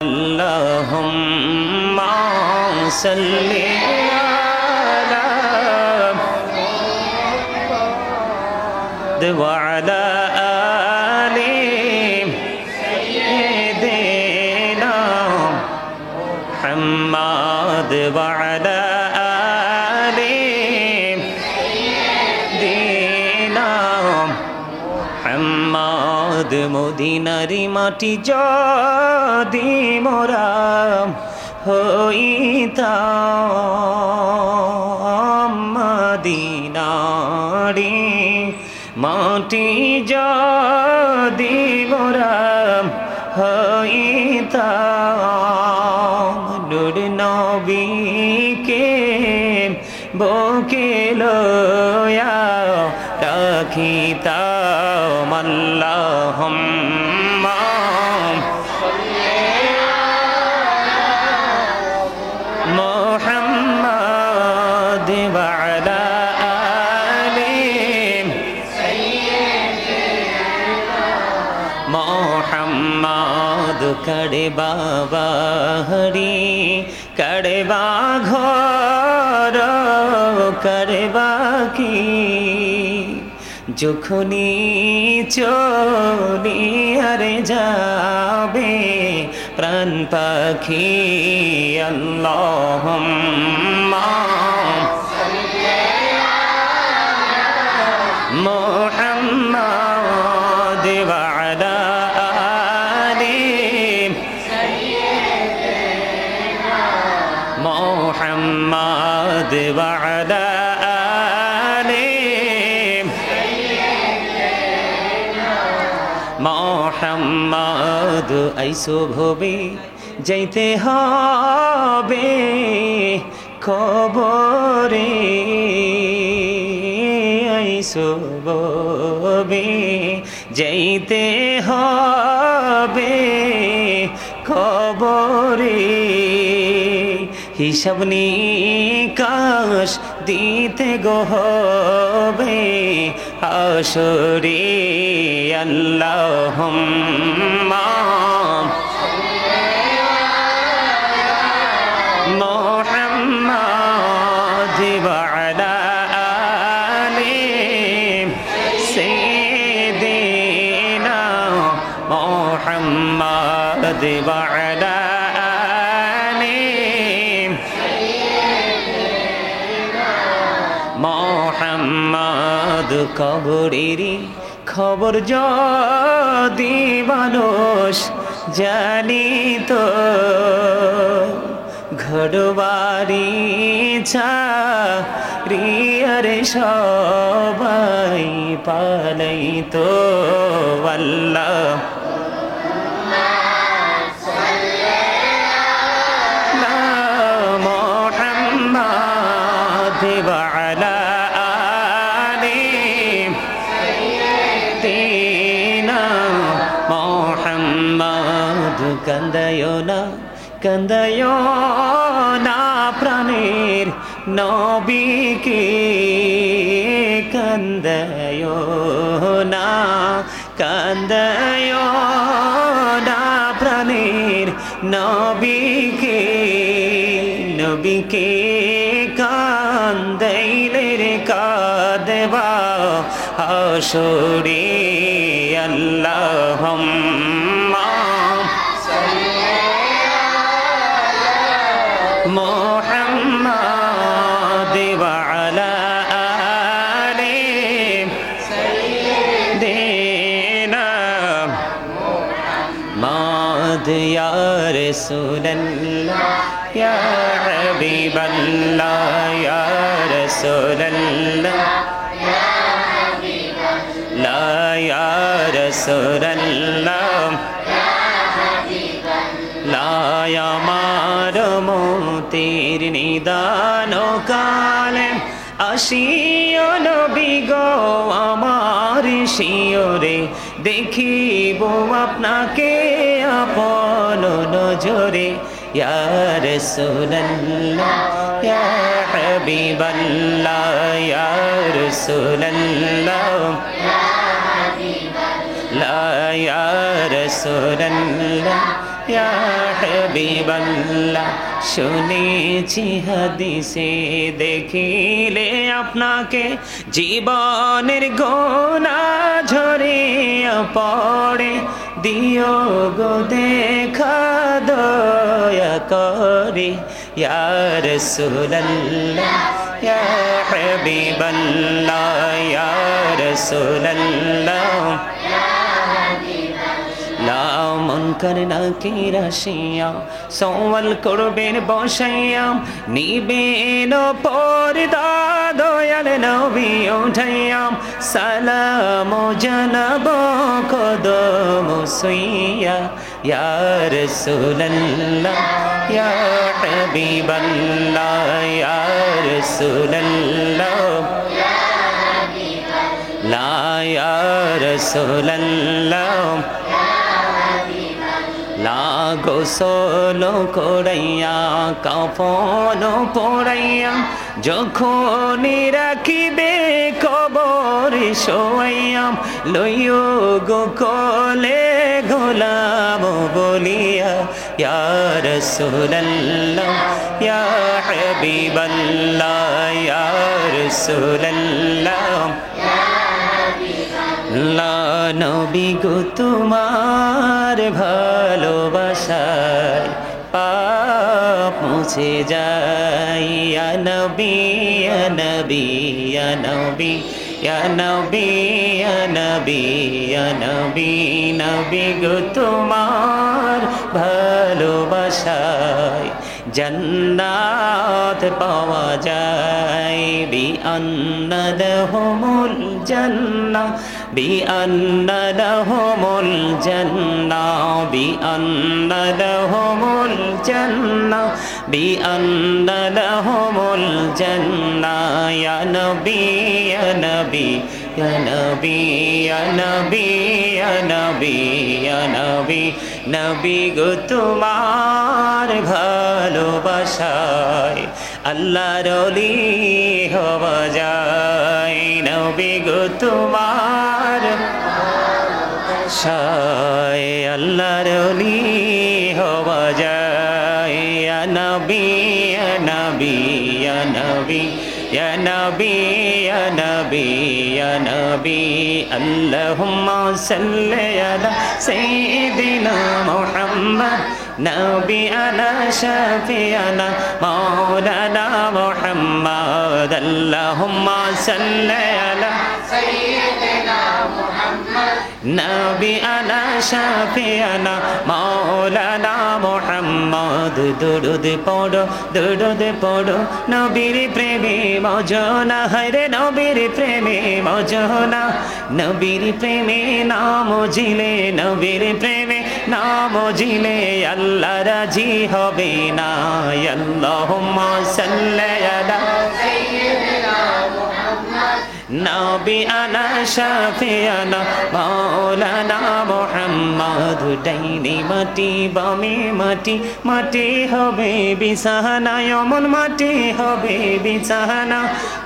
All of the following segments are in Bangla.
Allahumma salli ala wa ala ali sayyidina Muhammad wa ala ali sayyidina Muhammad মদিনারি মাটি যদি মোরা হইতাম মদিনারি মাটি যদি মোরা হইতাম নূর নবীকে বুকে লইয়া রাখিতাম আল্লাহুম্মা মুহাম্মাদ ওয়া আলা আলি সাইয়্যিদিনা মুহাম্মাদ কড়বা বাহরি কড়বা ঘর কড়বা কি যখনি চলিয়ারে যাবে প্রাণ পাখি আল্লাহুম্মা মুহাম্মাদ ওয়া আলা আলি সাইয়্যিদিনা মুহাম্মাদ ওয়া আলা মোহাম্মদ আইসো ভবে যাইতে হবে কবরে আইসো ভবে যাইতে হবে কবরে হিসাব নিকাশ দিতে গো হবে হাশরে আল্লাহুম্মা মুহাম্মাদ ওয়া আলা আলি সাইয়্যিদিনা মুহাম্মাদ ওয়া আলা মোহাম্মদ কবরেরই খবর যদি মানুষ জানিত ঘরবাড়ি ছাড়িয়ারে সবাই পালাইতো আল্লাহ মোহাম্মদ ওয়া আলা কান্দায়ো না প্রাণের নবীকে কান্দায়ো না প্রাণের নবীকে কান্দাইলে রে কাঁদবা হাশরে আল্লাহুম্মা মুহাম্মাদ ওয়া আলা আলি সাইয়্যিদিনা মুহাম্মাদ ইয়া রাসূলুল্লাহ ইয়া হাবিবাল্লাহ ইয়া রাসূলুল্লাহ ইয়া হাবিবাল্লাহ ইয়া রাসূলুল্লাহ আমার মতের নিদান কালে আসিও নবী গো আমার শিয়রে দেখিব আপনাকে আপন নজরে ইয়া রাসূলুল্লাহ ইয়া হাবিবাল্লাহ ইয়া রাসূলুল্লাহ ইয়া হাবিবাল্লাহ ইয়া রাসূলুল্লাহ ইয়া হাবিবাল্লাহ শুনেছি হাদিসে দেখিলে আপনাকে জীবনের গোনা ঝরিয়া পড়ে দিও গো দেখা দয়া করে ইয়া রাসূলুল্লাহ ইয়া হাবিবাল্লাহ ইয়া রাসূলুল্লাহ লাও মুনকার নাকির আসিয়া সওয়াল করবেন বসাইয়া নিবেন পর্দা দয়াল নবী উঠাইয়া সালাম জানাব কদম সুইয়া ইয়া রাসূলুল্লাহ ইয়া হাবিবাল্লাহ ইয়া রাসূলুল্লাহ লা ইয়া রাসূলুল্লাহ লা গোসল করাইয়া কাফন পরাইয়া যখন রাখিবে কবর শোয়াইয়া লইও গো কোলে গোলাম বলিয়া ইয়া রাসূলুল্লাহ ইয়া হাবিবাল্লাহ ইয়া রাসূলুল্লাহ লা নবী গো তোমার ভালোবাসায় পাপ মুছে যায় ইয়া নবী ইয়া নবী ইয়া নবী ইয়া নবী ইয়া নবী ইয়া নবী নবী গো তোমার ভালোবাসায় জান্নাত পাওয়া যায় বিআন্না লাহুমুল জান্নাহ বিআন্না লাহুমুল জান্নাহ বিআন্না লাহুমুল জান্নাহ বিআন্না লাহুমুল জান্নাহ ইয়া নবী ইয়া নবী ইয়া নবী ইয়া নবী ইয়া নবী ইয়া নবী নবী গো তোমার ভালোবাসায় আল্লাহর ওলি হওয়া যায় নবী গো তোমার ভালোবাসায় আল্লাহর ওলি হওয়া যায় ইয়া নবী ইয়া নবী ইয়া নবী ইয়া নবী ইয়া নবী ইয়া নবী আল্লাহুম্মা সাল্লি আলা সাইয়্যিদিনা মুহাম্মদ নবিয়ানা শাফিয়ানা মাওলানা মুহাম্মদ আল্লাহুম্মা সাল্লি আলা সাইয়্যিদিনা মুহাম্মদ নবিয়ানা শাফিয়ানা মাওলানা মুহাম্মদ দুরুদ পড়ো নবীর প্রেমে মজনা হায়রে নবীর প্রেমে মজনা নবীর প্রেমে নাম জিলে নবীর প্রেমে নাম জিলে আল্লাহ রাজি হবে না আল্লাহুম্মা সাল্লি আলা সাইয়্যিদিনা মুহাম্মদ নবিয়ানা শাফিয়ানা মাওলানা মুহাম্মদ ডাইনে মাটি বামে মাটি মাটি হবে বিছানা এমন মাটি হবে বিছানা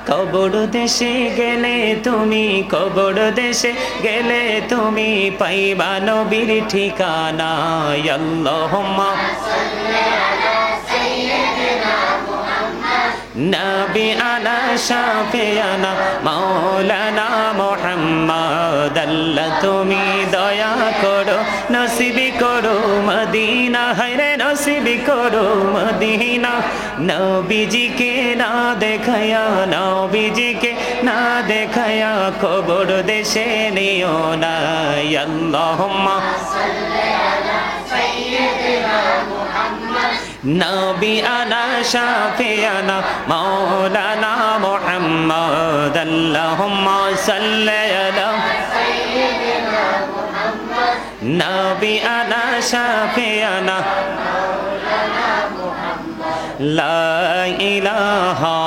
কবর দেশে গেলে তুমি কবর দেশে গেলে তুমি পাইবা নবীর ঠিকানা আল্লাহুম্মা সাল্লি আলা সাইয়্যিদিনা মুহাম্মদ নবিয়ানা শাফিয়ানা মাওলানা মুহাম্মদ আল্লাহ তুমি দয়া করো নসিব করো মদিনা হায়রে নসিব করো মদিনা নবীজিকে না দেখায়া নবীজিকে না দেখায়া কবর দেশে নিও না আল্লাহুম্মা সাল্লি আলা সাইয়্যিদিনা মুহাম্মদ নবিয়ানা শাফিয়ানা মাওলানা মুহাম্মদ আল্লাহুম্মা সাল্লি আলা সাইয়্যিদিনা মুহাম্মদ নবিয়ানা শাফিয়ানা মাওলানা মুহাম্মদ লা ইলাহা